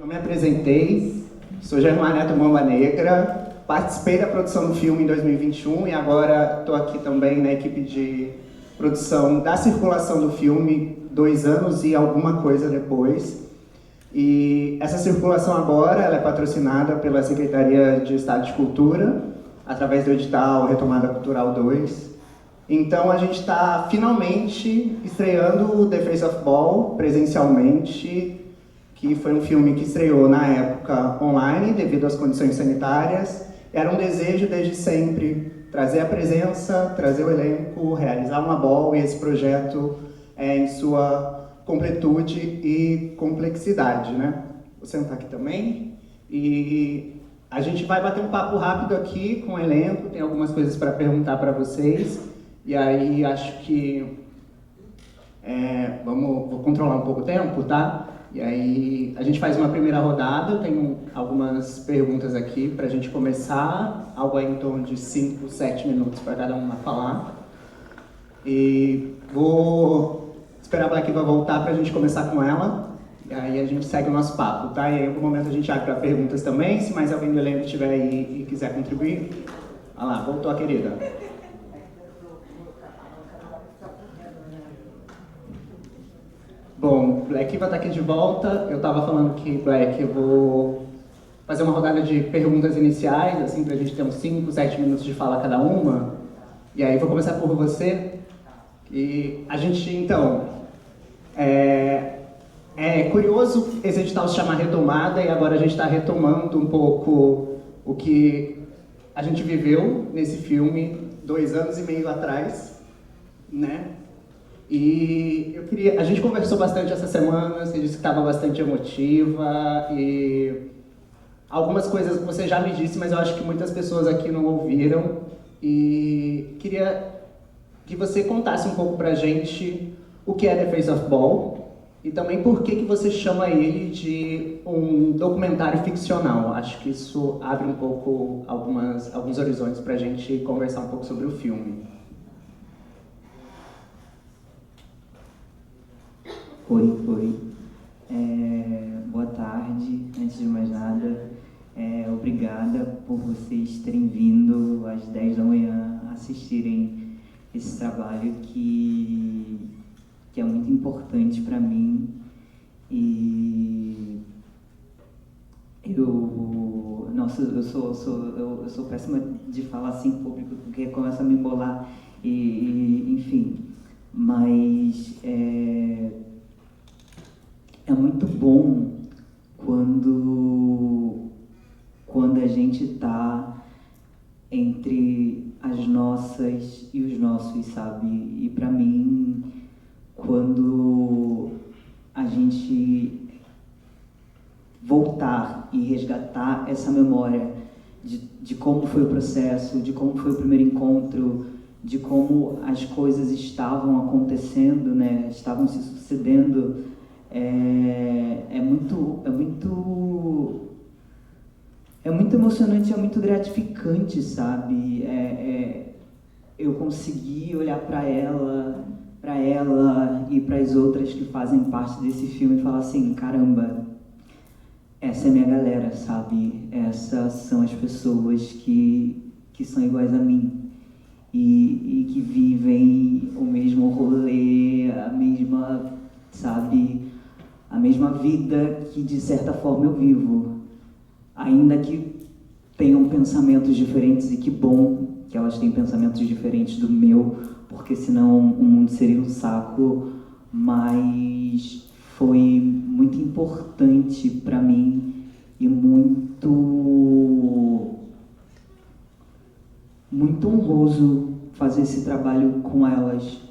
Não me apresentei, sou Germán Neto Mamba Negra, participei da produção do filme em 2021 e agora estou aqui também na equipe de produção da circulação do filme 2 anos e alguma coisa depois. E essa circulação agora ela é patrocinada pela Secretaria de Estado de Cultura, através do edital Retomada Cultural 2. Então a gente está finalmente estreando The Face of Ball presencialmente, que foi um filme que estreou na época online, devido às condições sanitárias. Era um desejo desde sempre trazer a presença, trazer o elenco, realizar uma ball, e esse projeto é em sua completude e complexidade, né? Vou sentar aqui também. E a gente vai bater um papo rápido aqui com o elenco, tem algumas coisas para perguntar para vocês. E aí acho que vou controlar um pouco o tempo, tá? E aí a gente faz uma primeira rodada, eu tenho algumas perguntas aqui para a gente começar, algo aí em torno de 5, 7 minutos para cada uma falar. E vou esperar a Blackva voltar para a gente começar com ela, e aí a gente segue o nosso papo, tá? E aí em algum momento a gente abre para perguntas também, se mais alguém do elenco estiver aí e quiser contribuir. Olha lá, voltou a querida. Bom, Black vai estar aqui de volta. Eu estava falando que, Black, eu vou fazer uma rodada de perguntas iniciais, assim, para a gente ter uns 5, 7 minutos de fala cada uma. E aí vou começar por você. E a gente, então, é curioso esse edital se chamar Retomada, e agora a gente está retomando um pouco o que a gente viveu nesse filme 2 anos e meio atrás, né? E a gente conversou bastante essa semana, você disse que estava bastante emotiva, e algumas coisas você já me disse, mas eu acho que muitas pessoas aqui não ouviram, e queria que você contasse um pouco pra gente o que é The Face of Ball, e também por que você chama ele de um documentário ficcional. Acho que isso abre um pouco alguns horizontes pra gente conversar um pouco sobre o filme. Oi. Boa tarde. Antes de mais nada, obrigada por vocês terem vindo às 10 da manhã assistirem esse trabalho que é muito importante para mim. E eu sou péssima de falar assim em público, porque começa a me embolar enfim, mas é muito bom quando a gente está entre as nossas e os nossos, sabe? E para mim, quando a gente voltar e resgatar essa memória de como foi o processo, de como foi o primeiro encontro, de como as coisas estavam acontecendo, né? Estavam se sucedendo. É muito emocionante, é muito gratificante, sabe? Eu consegui olhar para ela e para as outras que fazem parte desse filme e falar assim, caramba, essa é minha galera, sabe? Essas são as pessoas que são iguais a mim e que vivem o mesmo rolê, a mesma, sabe? A mesma vida que, de certa forma, eu vivo. Ainda que tenham pensamentos diferentes, e que bom que elas têm pensamentos diferentes do meu, porque senão o mundo seria um saco, mas foi muito importante para mim e muito honroso fazer esse trabalho com elas.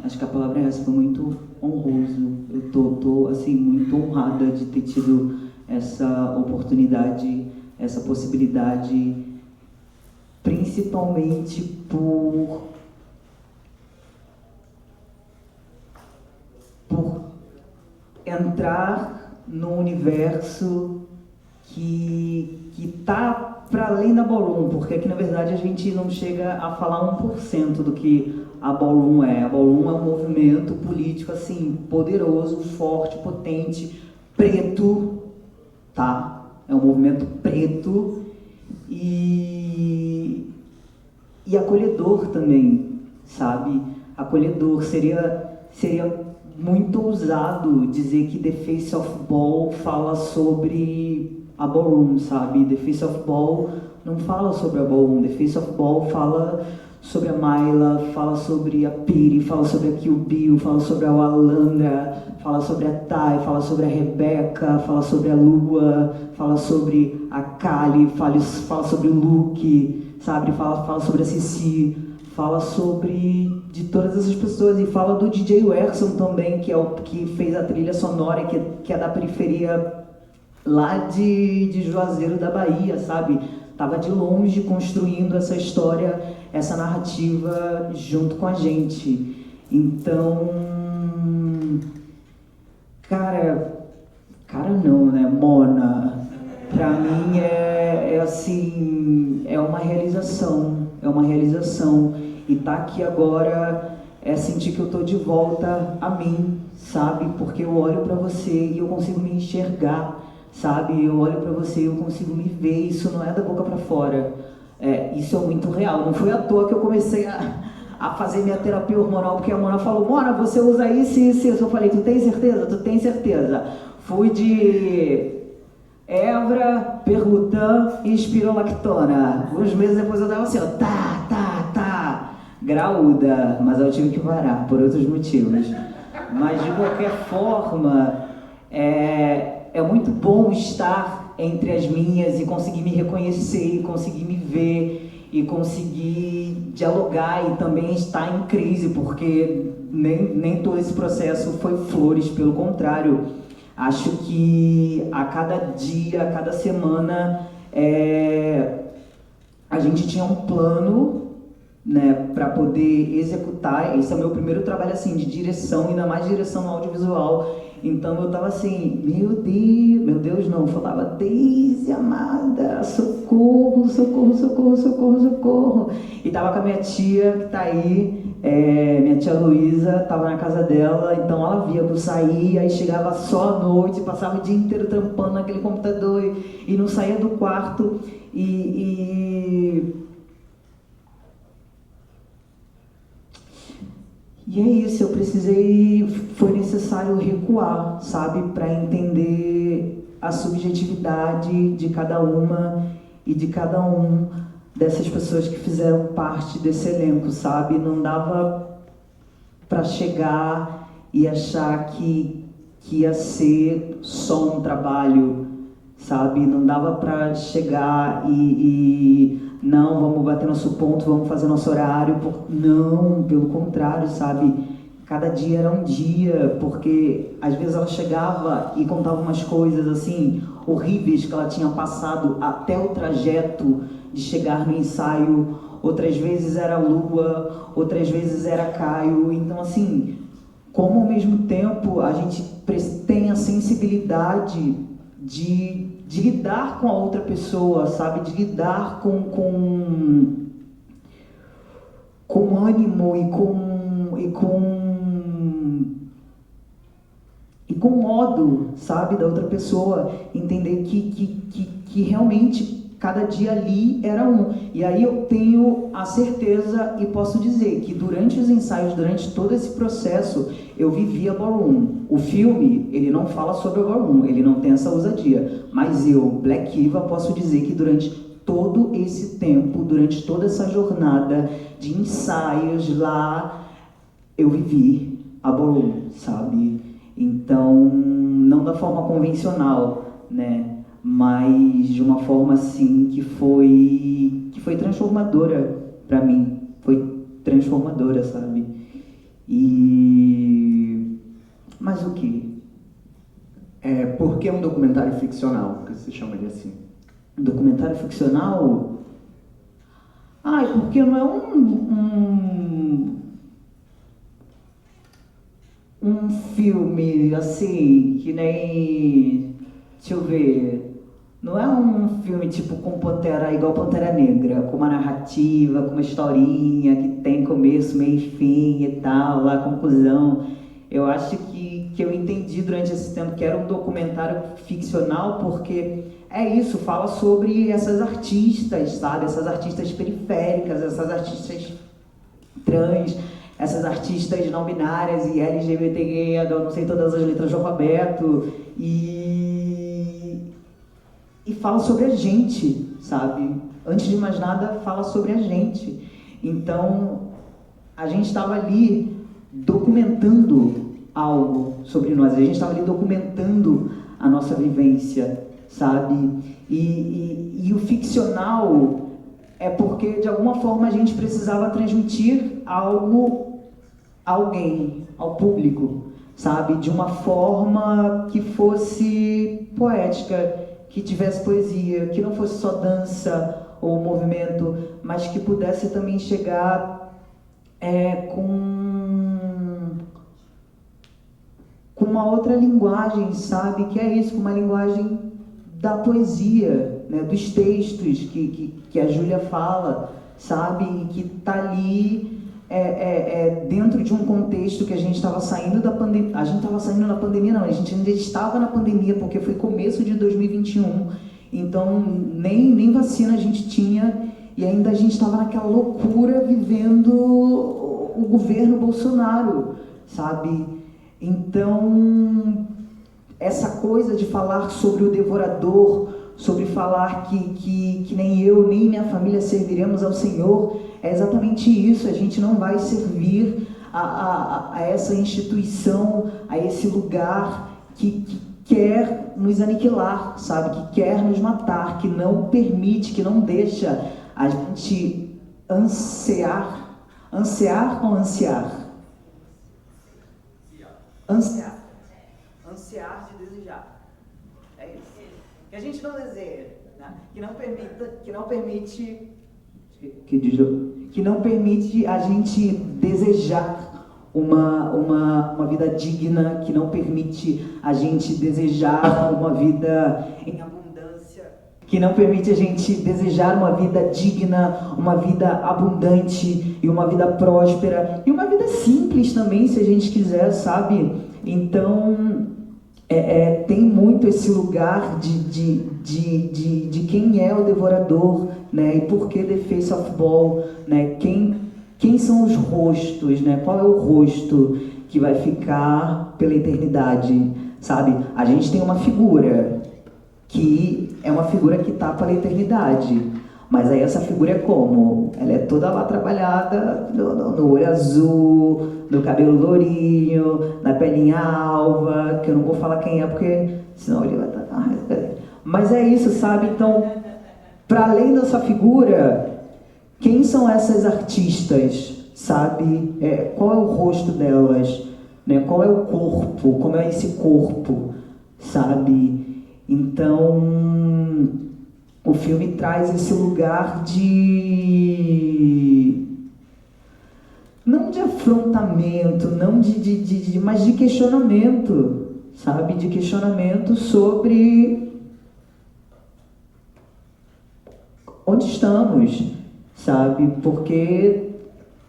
Acho que a palavra é essa, foi muito honroso. Eu tô assim, muito honrada de ter tido essa oportunidade, essa possibilidade, principalmente por entrar no universo que tá para além da Ballroom, porque aqui na verdade a gente não chega a falar 1% do que a Ballroom é. A Ballroom é um movimento político assim, poderoso, forte, potente, preto, tá? É um movimento preto e acolhedor também, sabe? Acolhedor. Seria muito ousado dizer que The Face of Ball fala sobre a Ballroom, sabe? The Face of Ball não fala sobre a Ballroom. The Face of Ball fala sobre a Mayla, fala sobre a Piri, fala sobre a Kill Bill, fala sobre a Walandra, fala sobre a Thay, fala sobre a Rebeca, fala sobre a Lua, fala sobre a Kali, fala sobre o Luke, sabe? Fala sobre a Cici, fala sobre de todas essas pessoas e fala do DJ Werson também, que é o que fez a trilha sonora, que é da periferia lá de Juazeiro da Bahia, sabe? Tava de longe construindo essa história, essa narrativa junto com a gente. Então, cara não, né? Mona, pra mim é assim, é uma realização. E tá aqui agora é sentir que eu tô de volta a mim, sabe? Porque eu olho pra você e eu consigo me enxergar, sabe? Eu olho pra você e eu consigo me ver. Isso não é da boca pra fora. Isso é muito real. Não foi à toa que eu comecei a fazer minha terapia hormonal, porque a Mona falou: Mona, você usa isso e isso. Eu falei: tu tem certeza? Tu tem certeza? Fui de Evra, Perlutan e Espirolactona. Uns meses depois eu tava assim, ó, graúda, mas eu tive que parar por outros motivos. Mas de qualquer forma, é muito bom estar entre as minhas e conseguir me reconhecer, e conseguir me ver e conseguir dialogar e também estar em crise, porque nem todo esse processo foi flores, pelo contrário. Acho que a cada dia, a cada semana, a gente tinha um plano, né, para poder executar. Esse é o meu primeiro trabalho assim de direção, ainda mais direção no audiovisual. Então eu tava assim, meu Deus não, falava: Daisy amada, socorro, socorro, socorro, socorro, socorro. E tava com a minha tia que tá aí, minha tia Luísa, tava na casa dela, então ela via que eu saía, aí chegava só à noite, passava o dia inteiro trampando naquele computador e não saía do quarto E é isso, foi necessário recuar, sabe, para entender a subjetividade de cada uma e de cada um dessas pessoas que fizeram parte desse elenco, sabe? Não dava para chegar e achar que ia ser só um trabalho, sabe? Não dava para chegar e não, vamos bater nosso ponto, vamos fazer nosso horário. Não, pelo contrário, sabe? Cada dia era um dia, porque às vezes ela chegava e contava umas coisas assim horríveis que ela tinha passado até o trajeto de chegar no ensaio. Outras vezes era Lua, outras vezes era Caio. Então, assim, como ao mesmo tempo a gente tem a sensibilidade de lidar com a outra pessoa, sabe? De lidar com ânimo e com modo, sabe? Da outra pessoa. Entender que realmente cada dia ali era um. E aí eu tenho a certeza e posso dizer que durante os ensaios, durante todo esse processo, eu vivi a Ballroom. O filme, ele não fala sobre a Ballroom, ele não tem essa ousadia. Mas eu, Black Eva, posso dizer que durante todo esse tempo, durante toda essa jornada de ensaios lá, eu vivi a Ballroom, sabe? Então, não da forma convencional, né? Mas de uma forma assim que foi transformadora para mim, foi transformadora, sabe? Mas o que? Por que um documentário ficcional, que se chama de assim? Documentário ficcional? Porque não é um filme assim, que nem, deixa eu ver, não é um filme tipo com Pantera, igual Pantera Negra, com uma narrativa, com uma historinha que tem começo, meio e fim e tal, lá, conclusão. Eu acho que eu entendi durante esse tempo que era um documentário ficcional, porque é isso, fala sobre essas artistas, sabe? Essas artistas periféricas, essas artistas trans, essas artistas não binárias e LGBTQ, eu não sei todas as letras do alfabeto, e fala sobre a gente, sabe? Antes de mais nada, fala sobre a gente. Então, a gente estava ali documentando algo sobre nós, a gente estava ali documentando a nossa vivência, sabe? E o ficcional é porque, de alguma forma, a gente precisava transmitir algo a alguém, ao público, sabe? De uma forma que fosse poética, que tivesse poesia, que não fosse só dança ou movimento, mas que pudesse também chegar com uma outra linguagem, sabe? Que é isso, com uma linguagem da poesia, né? Dos textos que a Júlia fala, sabe? E que está ali dentro de um contexto que a gente estava saindo da pandemia. A gente estava saindo da pandemia, não, a gente ainda estava na pandemia, porque foi começo de 2021, então nem vacina a gente tinha, e ainda a gente estava naquela loucura vivendo o governo Bolsonaro, sabe? Então, essa coisa de falar sobre o devorador, sobre falar que nem eu, nem minha família serviremos ao Senhor, é exatamente isso. A gente não vai servir a essa instituição, a esse lugar que quer nos aniquilar, sabe? Que quer nos matar, que não permite, que não deixa a gente ansiar ou ansiar? Ansiar de desejar. É isso. Que a gente não deseja, né? Que não permite a gente desejar uma vida digna, que não permite a gente desejar uma vida em abundância, que não permite a gente desejar uma vida digna, uma vida abundante e uma vida próspera e uma vida simples também, se a gente quiser, sabe? Então, tem muito esse lugar de quem é o devorador, né? E por que The Face of Ball, né? Quem são os rostos, né? Qual é o rosto que vai ficar pela eternidade, sabe? A gente tem uma figura que é uma figura que tá pela eternidade, mas aí essa figura é como? Ela é toda lá trabalhada no olho azul, no cabelo lourinho, na pelinha alva, que eu não vou falar quem é, porque senão ele vai estar... Mas é isso, sabe? Então, para além dessa figura, quem são essas artistas, sabe? Qual é o rosto delas? Né? Qual é o corpo? Como é esse corpo, sabe? Então, o filme traz esse lugar não de afrontamento, não mas de questionamento, sabe? De questionamento sobre onde estamos, sabe? Porque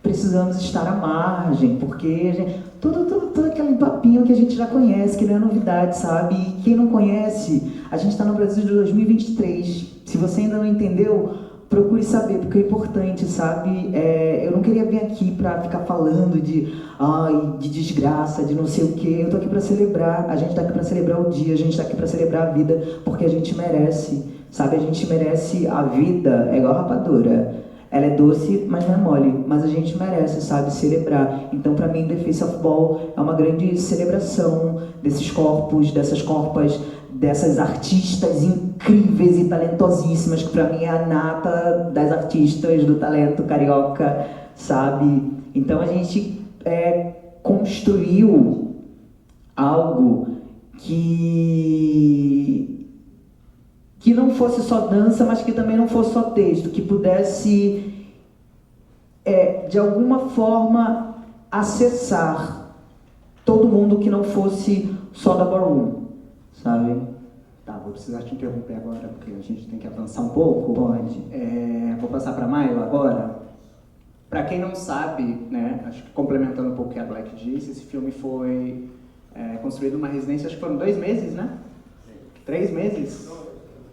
precisamos estar à margem, porque todo aquele papinho que a gente já conhece, que não é novidade, sabe? E quem não conhece, a gente está no Brasil de 2023. Se você ainda não entendeu, procure saber, porque é importante, sabe? Eu não queria vir aqui para ficar falando de desgraça, de não sei o quê. Eu tô aqui para celebrar, a gente tá aqui para celebrar o dia, a gente tá aqui para celebrar a vida, porque a gente merece, sabe? A gente merece a vida, é igual a rapadura. Ela é doce, mas não é mole, mas a gente merece, sabe, celebrar. Então, para mim, The Face of Ball é uma grande celebração desses corpos, dessas corpas, dessas artistas incríveis e talentosíssimas, que para mim é a nata das artistas do talento carioca, sabe? Então a gente construiu algo que não fosse só dança, mas que também não fosse só texto, que pudesse de alguma forma acessar todo mundo que não fosse só da ballroom, sabe? Tá, vou precisar te interromper agora, porque a gente tem que avançar um pouco. Pode. Vou passar para a Mayla agora. Para quem não sabe, né, acho que complementando um pouco o que a Black disse, esse filme foi construído numa residência, acho que foram 2 meses, né? 3 meses?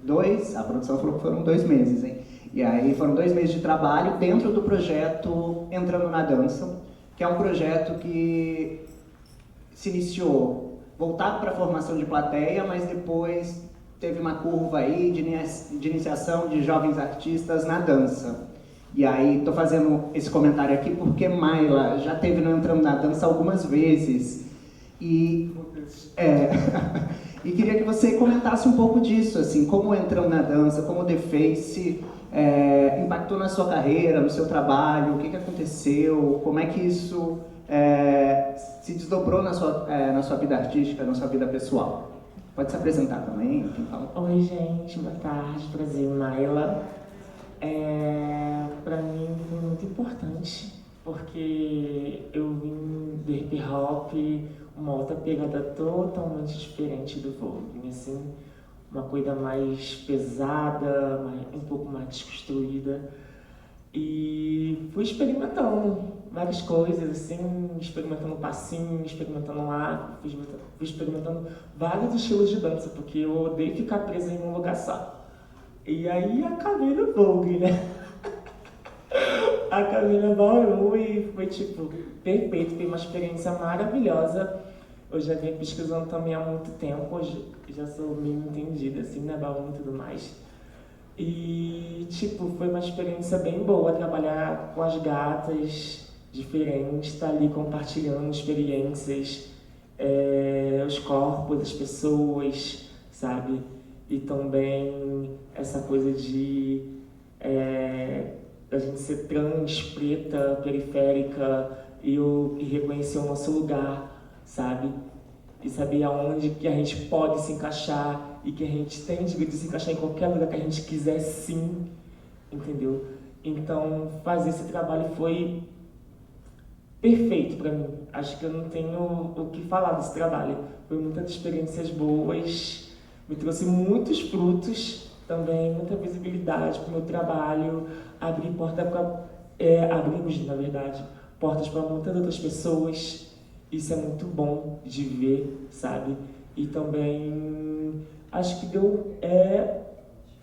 2? A produção falou que foram 2 meses, hein? E aí foram 2 meses de trabalho dentro do projeto Entrando na Dança, que é um projeto que se iniciou voltado para a formação de plateia, mas depois teve uma curva aí de iniciação de jovens artistas na dança. E aí estou fazendo esse comentário aqui porque Mayla já esteve no Entrando na Dança algumas vezes. E queria que você comentasse um pouco disso, assim, como Entrando na Dança, como o The Face impactou na sua carreira, no seu trabalho, o que aconteceu, como é que isso se desdobrou na sua vida artística, na sua vida pessoal. Pode se apresentar também, quem fala. Oi, gente, boa tarde, prazer, Mayla. Pra mim foi muito importante, porque eu vim do hip hop, uma outra pegada totalmente diferente do Vogue, assim, uma coisa mais pesada, um pouco mais desconstruída. E fui experimentando várias coisas, assim, experimentando passinho, experimentando lá, fui experimentando vários estilos de dança, porque eu odeio ficar presa em um lugar só. E aí acabei no Vogue, né? Acabei no Ballroom e foi, tipo, perfeito, foi uma experiência maravilhosa. Eu já venho pesquisando também há muito tempo, hoje já sou meio entendida, assim, né, Ballroom e tudo mais. E, tipo, foi uma experiência bem boa trabalhar com as gatas diferentes, estar ali compartilhando experiências, os corpos das pessoas, sabe? E também essa coisa de a gente ser trans, preta, periférica e reconhecer o nosso lugar, sabe? E saber aonde que a gente pode se encaixar e que a gente tem direito de se encaixar em qualquer lugar que a gente quiser, sim, entendeu? Então, fazer esse trabalho foi perfeito para mim. Acho que eu não tenho o que falar desse trabalho. Foi muitas experiências boas, me trouxe muitos frutos também, muita visibilidade para o meu trabalho, abrimos, na verdade, portas para muitas outras pessoas. Isso é muito bom de ver, sabe? E também acho que deu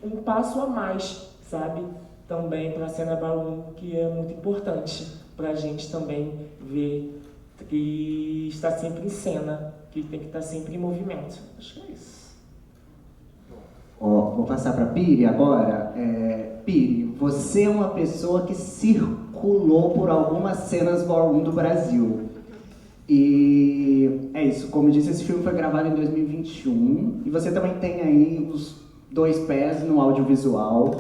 um passo a mais, sabe? Também para a cena Ballroom, que é muito importante para a gente também ver que está sempre em cena, que tem que estar sempre em movimento. Acho que é isso. Vou passar para Piri agora. Piri, você é uma pessoa que circulou por algumas cenas Ballroom do Brasil. E é isso, como eu disse, esse filme foi gravado em 2021 e você também tem aí os 2 pés no audiovisual.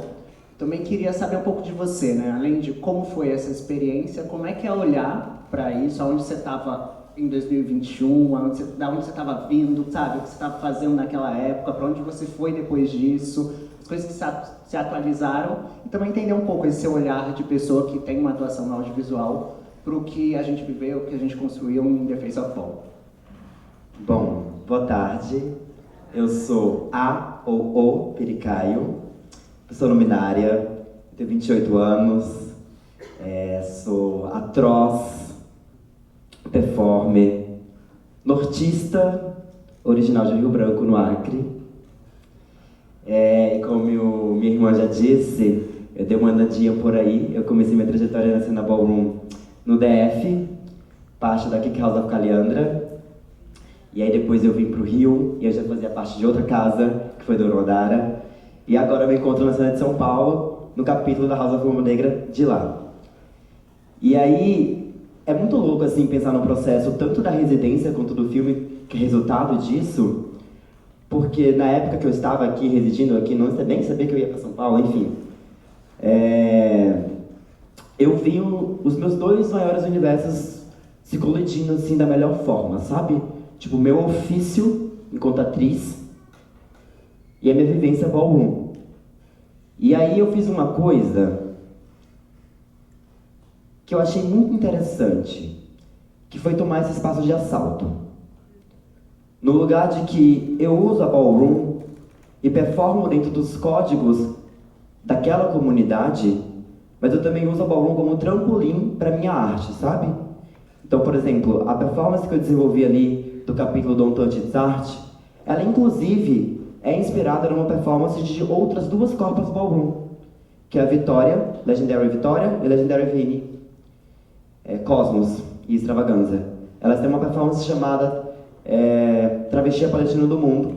Também queria saber um pouco de você, né? Além de como foi essa experiência, como é que é olhar para isso, aonde você estava em 2021, da onde você estava vindo, sabe? O que você estava fazendo naquela época, para onde você foi depois disso, as coisas que se atualizaram, e também entender um pouco esse seu olhar de pessoa que tem uma atuação no audiovisual para o que a gente viveu, o que a gente construiu em The Face of Ball. Bom, boa tarde. Eu sou o Piricaio, sou não binária, tenho 28 anos, sou atroz, performer, nortista, original de Rio Branco, no Acre. E como minha irmã já disse, eu dei uma andadinha por aí. Eu comecei minha trajetória na cena Ballroom no DF, parte da Kick House of Caliandra. E aí depois eu vim pro Rio e eu já fazia parte de outra casa, que foi do Orodara. E agora eu me encontro na cena de São Paulo, no capítulo da House of Woman Negra de lá. E aí é muito louco assim pensar no processo tanto da residência quanto do filme, que é resultado disso, porque na época que eu estava aqui, residindo aqui, não nem sabia que eu ia para São Paulo, enfim. Eu vi os meus 2 maiores universos se colidindo assim da melhor forma, sabe? Tipo, o meu ofício enquanto atriz e a minha vivência Ballroom. E aí eu fiz uma coisa que eu achei muito interessante, que foi tomar esse espaço de assalto. No lugar de que eu uso a Ballroom e performo dentro dos códigos daquela comunidade, mas eu também uso a ballroom como trampolim para minha arte, sabe? Então, por exemplo, a performance que eu desenvolvi ali do capítulo Don't Touch It's Art, ela inclusive é inspirada numa performance de outras duas corpas ballroom, que é a Vitória, Legendary Vitória e Legendary Vini, Cosmos e Extravaganza. Elas têm uma performance chamada Travesti Palestina do Mundo,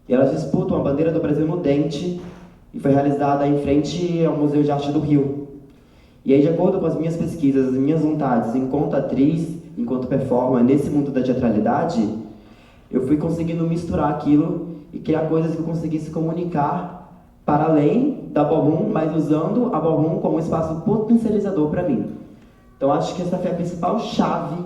e elas disputam a bandeira do Brasil no dente, e foi realizada em frente ao Museu de Arte do Rio. E aí, de acordo com as minhas pesquisas, as minhas vontades, enquanto atriz, enquanto performer, nesse mundo da teatralidade, eu fui conseguindo misturar aquilo e criar coisas que eu conseguisse comunicar para além da ballroom, mas usando a ballroom como um espaço potencializador para mim. Então, acho que essa foi a principal chave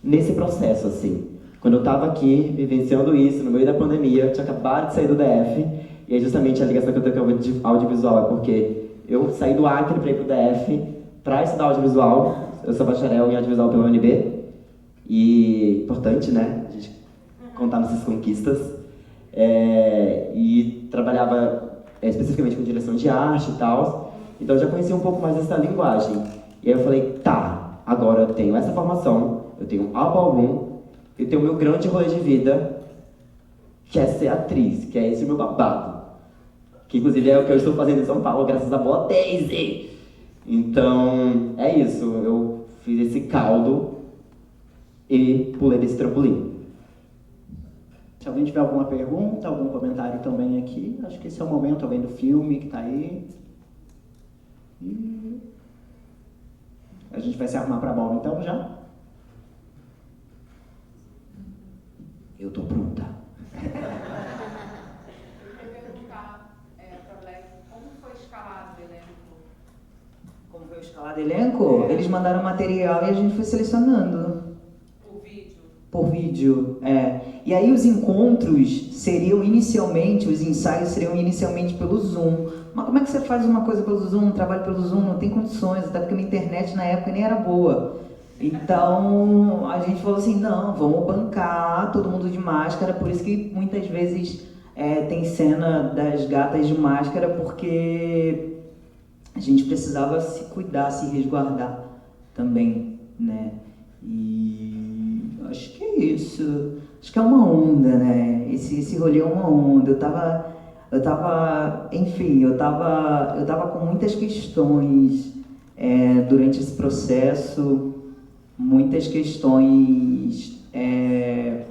nesse processo, assim. Quando eu estava aqui, vivenciando isso, no meio da pandemia, eu tinha acabado de sair do DF, e aí justamente a ligação que eu tenho com o audiovisual é porque eu saí do Acre para ir pro DF para estudar audiovisual. Eu sou bacharel em audiovisual pela UNB, e importante, né, a gente contar nossas conquistas. E trabalhava especificamente com direção de arte e tal, então eu já conhecia um pouco mais dessa linguagem. E aí eu falei, tá, agora eu tenho essa formação, eu tenho a ballroom, eu tenho o meu grande rolê de vida, que é ser atriz, que é esse meu babado. Que inclusive é o que eu estou fazendo em São Paulo, graças a boa Daisy. Então, é isso, eu fiz esse caldo e pulei desse trampolim. Se alguém tiver alguma pergunta, algum comentário também aqui, acho que esse é o momento, alguém do filme que está aí. E a gente vai se arrumar para a bola então já? Eu tô pronta. Eu queria perguntar para o Black, como foi escalado o elenco? Como foi escalado o elenco? Eles mandaram material e a gente foi selecionando. Por vídeo, E aí os encontros seriam inicialmente, os ensaios seriam inicialmente pelo Zoom. Mas como é que você faz uma coisa pelo Zoom, um trabalho pelo Zoom? Não tem condições, até porque a minha internet na época nem era boa. Então a gente falou assim, não, vamos bancar todo mundo de máscara, por isso que muitas vezes tem cena das gatas de máscara, porque a gente precisava se cuidar, se resguardar também, né? E acho que é isso. Acho que é uma onda, né? Esse rolê é uma onda. Eu tava com muitas questões durante esse processo, muitas questões. É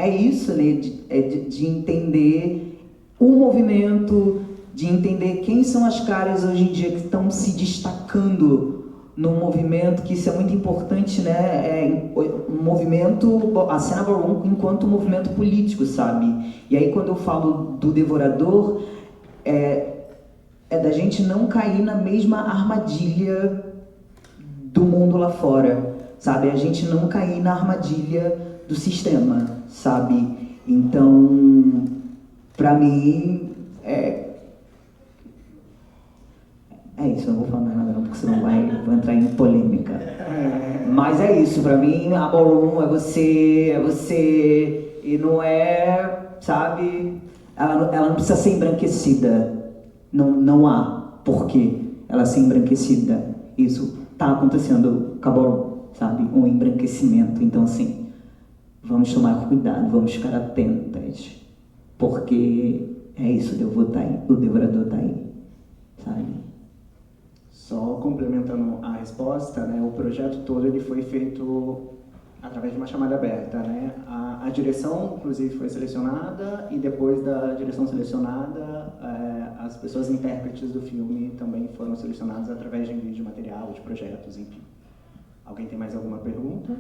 isso, né? De entender o movimento, de entender quem são as caras hoje em dia que estão se destacando no movimento, que isso é muito importante, né? Um movimento, a cena ballroom enquanto movimento político, sabe? E aí quando eu falo do Devorador, é da gente não cair na mesma armadilha do mundo lá fora, sabe? A gente não cair na armadilha do sistema, sabe? Então, pra mim, é isso, eu não vou falar mais nada não, porque senão vai entrar em polêmica. Mas é isso, pra mim a ballroom é você, e não sabe, ela não precisa ser embranquecida, não há porquê ela ser embranquecida. Isso tá acontecendo com a ballroom, sabe, um embranquecimento. Então assim, vamos tomar cuidado, vamos ficar atentas, porque é isso, o Devorador tá aí, sabe? Só complementando a resposta, né, o projeto todo ele foi feito através de uma chamada aberta, né? A direção, inclusive, foi selecionada, e depois da direção selecionada, as pessoas intérpretes do filme também foram selecionadas através de envio de material, de projetos, enfim. Alguém tem mais alguma pergunta? Eu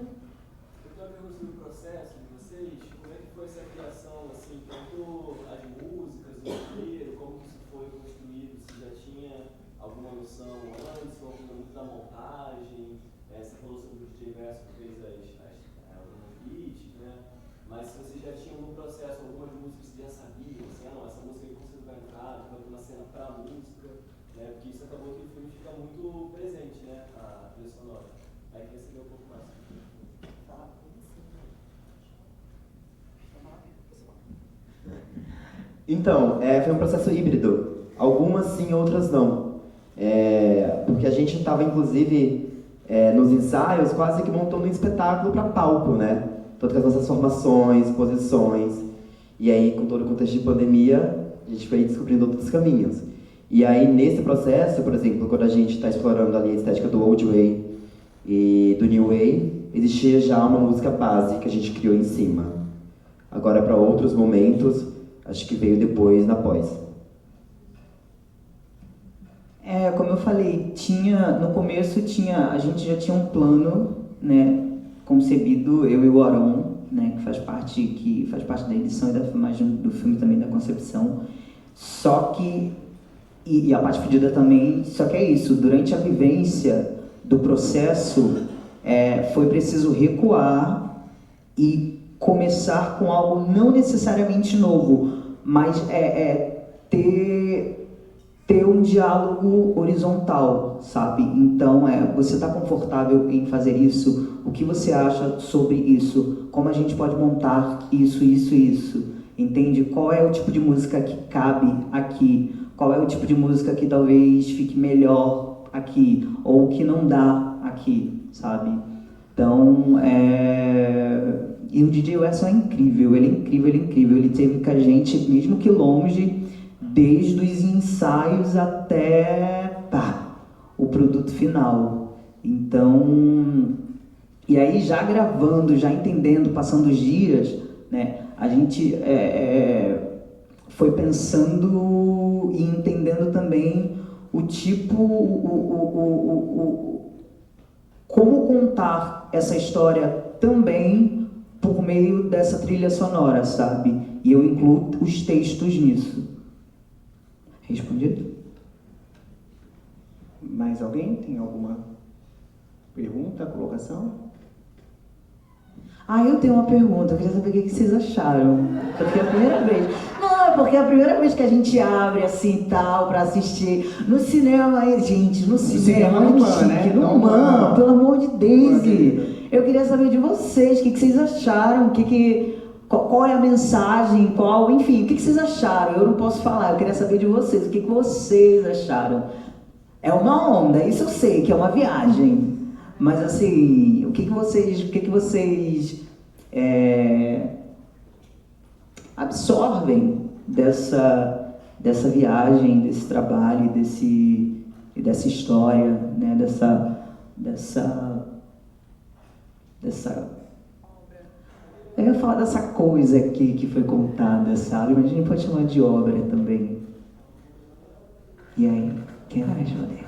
tenho uma pergunta sobre o processo de vocês. Como é que foi essa criação, assim, tanto as músicas, o roteiro, como que isso foi construído? Se já tinha alguma noção antes, ou muito da montagem? Você falou sobre o DJ Verso que fez alguns beats, né? Mas se vocês já tinham no processo algumas músicas que já sabiam, assim, não, essa música aqui você vai entrar, vai ter uma cena pra música, né? Porque isso acabou que o filme fica muito presente, né? A trilha sonora. Aí queria saber um pouco mais. Então, foi um processo híbrido. Algumas sim, outras não. Porque a gente estava, inclusive, nos ensaios, quase que montando um espetáculo para palco, né? Todas as nossas formações, posições. E aí, com todo o contexto de pandemia, a gente foi descobrindo outros caminhos. E aí, nesse processo, por exemplo, quando a gente está explorando ali a estética do Old Way e do New Way, existia já uma música base que a gente criou em cima. Agora, para outros momentos, acho que veio depois, na pós. Como eu falei, no começo a gente já tinha um plano, né, concebido, eu e o Aron, né, que faz parte da edição e da filmagem do filme também, da concepção. Só que, e a parte pedida também, só que é isso, durante a vivência do processo, foi preciso recuar e começar com algo não necessariamente novo, mas ter um diálogo horizontal, sabe? Então, você está confortável em fazer isso? O que você acha sobre isso? Como a gente pode montar isso, entende? Qual é o tipo de música que cabe aqui? Qual é o tipo de música que talvez fique melhor aqui? Ou que não dá aqui, sabe? Então, e o DJ Wesson é incrível, ele é incrível. Ele teve com a gente, mesmo que longe, desde os ensaios até o produto final. Então, e aí já gravando, já entendendo, passando os dias, né, a gente foi pensando e entendendo também o tipo, como contar essa história também por meio dessa trilha sonora, sabe? E eu incluo os textos nisso. Respondido? Mais alguém tem alguma pergunta, colocação? Eu tenho uma pergunta, eu queria saber o que vocês acharam. Porque é a primeira vez. Não, porque é a primeira vez que a gente abre assim tal pra assistir. No cinema, gente, no cinema não, né? Não, pelo amor de Deus. Eu queria saber de vocês, o que vocês acharam, qual é a mensagem, enfim, o que vocês acharam? Eu não posso falar, eu queria saber de vocês, o que vocês acharam? É uma onda, isso eu sei que é uma viagem. Mas assim, o que vocês absorvem dessa dessa viagem, desse trabalho, dessa história, né? dessa eu ia falar dessa coisa aqui que foi contada, sabe? Mas a gente pode chamar de obra também. E aí, quem vai responder?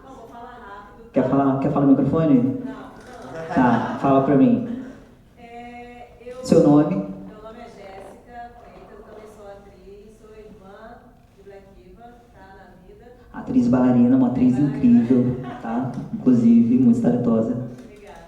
Não, vou falar rápido. Quer falar no microfone? Não. Tá, fala pra mim. Seu nome? Meu nome é Jéssica Freitas, eu também sou atriz, sou irmã de Black Kiva, tá na vida. Atriz bailarina, uma atriz incrível, tá? Inclusive, muito talentosa. Obrigada.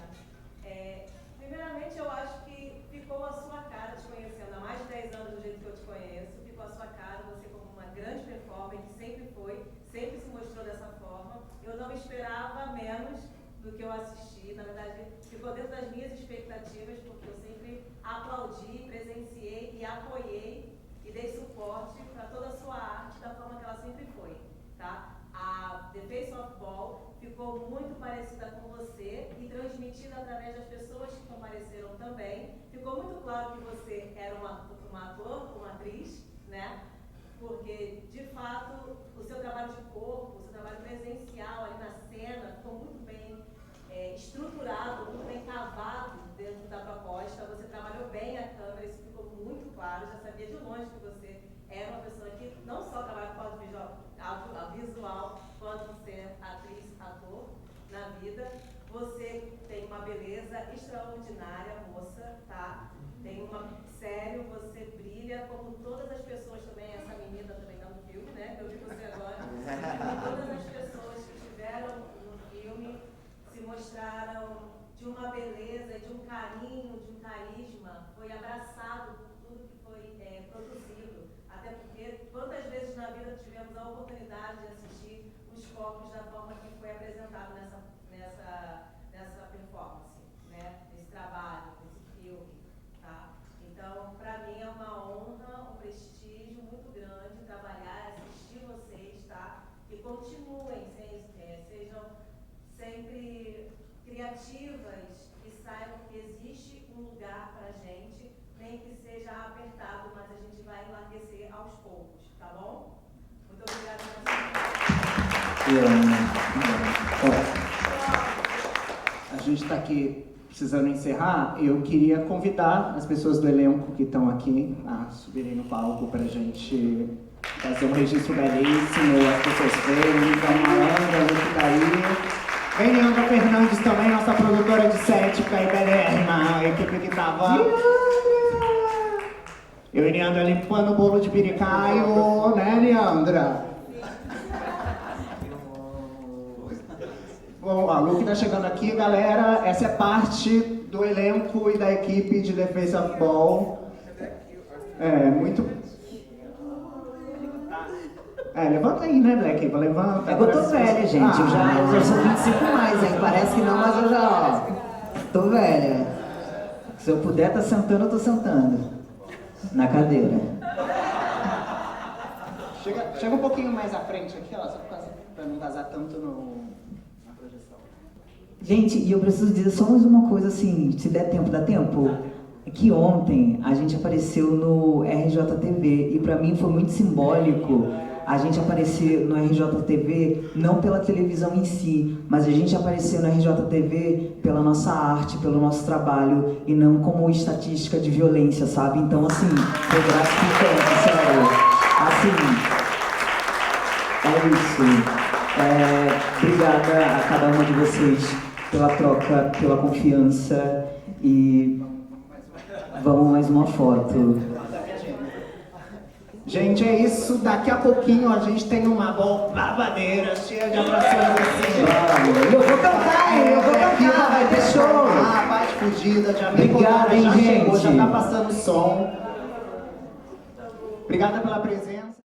Primeiramente, eu acho que ficou a sua cara te conhecendo há mais de 10 anos do jeito que eu te conheço. Ficou a sua cara, você como uma grande performer, que sempre foi, sempre se mostrou dessa forma. Eu não esperava menos do que eu assisti. Na verdade, ficou dentro das minhas expectativas, porque eu sempre aplaudi, presenciei e apoiei e dei suporte para toda a sua arte da forma que ela sempre foi, tá? A The Face of Ball ficou muito parecida com você e transmitida através das pessoas que compareceram também. Ficou muito claro que você era um ator, uma atriz, né? Porque, de fato, o seu trabalho de corpo, o seu trabalho presencial ali na cena ficou muito bem estruturado, muito bem cavado dentro da proposta. Você trabalhou bem a câmera, isso ficou muito claro. Já sabia de longe que você era uma pessoa que não só trabalha com audiovisual, quanto ser atriz, ator na vida. Você tem uma beleza extraordinária, moça, tá? Sério, você brilha, como todas as pessoas também, essa menina também tá no filme, né? Eu vi você agora. Todas as pessoas que estiveram no filme se mostraram de uma beleza, de um carinho, de um carisma, foi abraçado por tudo que foi produzido. Até porque quantas vezes na vida tivemos a oportunidade de assistir os corpos da forma que foi apresentado nessa performance, né? Nesse trabalho, nesse filme. um lugar pra gente, nem que seja apertado, mas a gente vai enlarguecer aos poucos, tá bom? Muito obrigada pela A gente está aqui precisando encerrar. Eu queria convidar as pessoas do elenco que estão aqui a subirem no palco para a gente fazer um registro belíssimo. As pessoas veem, então Malandra, Luke daí. Vem Leandra Fernandes também, nossa produtora de set, fica aí belérrima, a equipe que tava. Eu e Leandra limpando o bolo de piricaio, né, Leandra? Bom, a Luke tá chegando aqui, galera. Essa é parte do elenco e da equipe de The Face of Ball. Muito... levanta aí, né, Black? Levanta. É que eu tô velha, gente. Eu já sou 25 mais, hein? Parece que não, mas eu já tô velha. Se eu puder tá sentando, eu tô sentando. Na cadeira. Chega um pouquinho mais à frente aqui, ó, só pra não vazar tanto na projeção. Gente, e eu preciso dizer só mais uma coisa assim, se der tempo, dá tempo? É que ontem a gente apareceu no RJTV e pra mim foi muito simbólico a gente aparecer no RJTV não pela televisão em si, mas a gente aparecer no RJTV pela nossa arte, pelo nosso trabalho e não como estatística de violência, sabe? Então assim, foi gratificante, sério. Assim, é isso. Obrigada a cada uma de vocês pela troca, pela confiança e vamos mais uma foto. Gente, é isso. Daqui a pouquinho a gente tem uma babadeira cheia de atrações assim. Eu vou cantar, hein? Eu vou cantar, vai ter show. Parte fugida, já Obrigada, hein, já chegou, gente. já tá passando som. Obrigada pela presença.